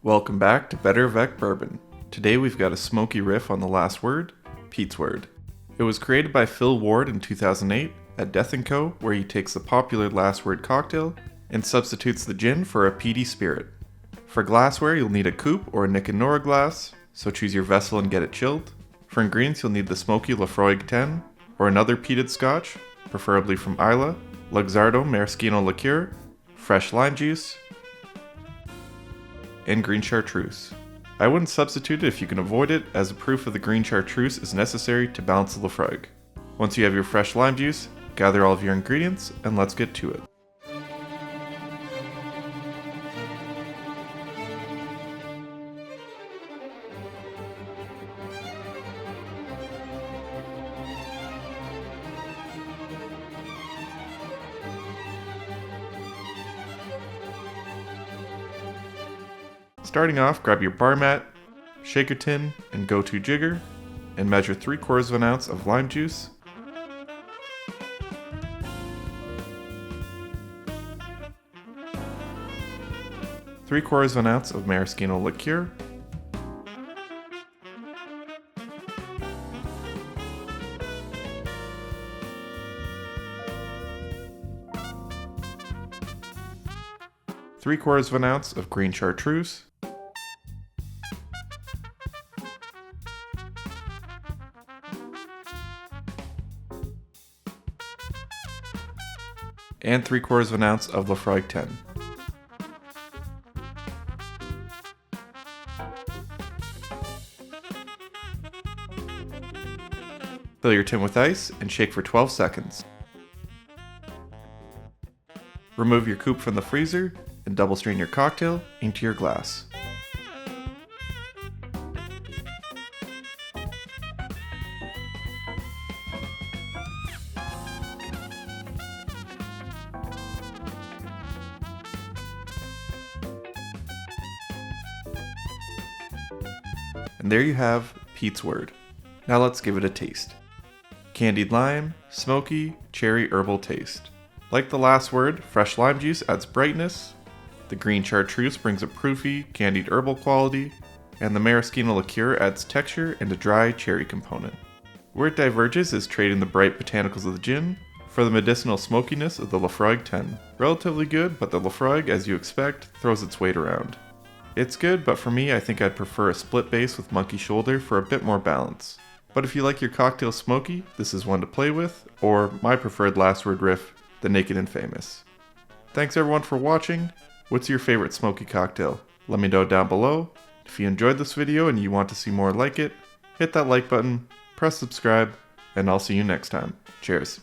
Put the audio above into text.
Welcome back to BetterAvecBourbon. Today we've got a smoky riff on the last word, Pete's Word. It was created by Phil Ward in 2008 at Death & Co., where he takes the popular last word cocktail and substitutes the gin for a peaty spirit. For glassware, you'll need a coupe or a Nick and Nora glass, so choose your vessel and get it chilled. For ingredients, you'll need the smoky laphroaig 10 or another peated Scotch, preferably from Islay, Luxardo maraschino liqueur, fresh lime juice, and green chartreuse. I wouldn't substitute it if you can avoid it, as a proof of the green chartreuse is necessary to balance the laphroaig. Once you have your fresh lime juice, gather all of your ingredients and let's get to it. Starting off, grab your bar mat, shaker tin, and go-to jigger, and measure 3/4 of an ounce of lime juice, three-quarters of an ounce of maraschino liqueur, three-quarters of an ounce of green chartreuse, and 3/4 of an ounce of laphroaig 10. Fill your tin with ice and shake for 12 seconds. Remove your coupe from the freezer and double strain your cocktail into your glass. And there you have Pete's Word. Now let's give it a taste. Candied lime, smoky, cherry herbal taste. Like the last word, fresh lime juice adds brightness, the green chartreuse brings a proofy, candied herbal quality, and the maraschino liqueur adds texture and a dry cherry component. Where it diverges is trading the bright botanicals of the gin for the medicinal smokiness of the laphroaig 10. Relatively good, but the laphroaig, as you expect, throws its weight around. It's good, but for me, I think I'd prefer a split base with monkey shoulder for a bit more balance. But if you like your cocktail smoky, this is one to play with, or my preferred last word riff, the Naked and Famous. Thanks everyone for watching. What's your favorite smoky cocktail? Let me know down below. If you enjoyed this video and you want to see more like it, hit that like button, press subscribe, and I'll see you next time. Cheers.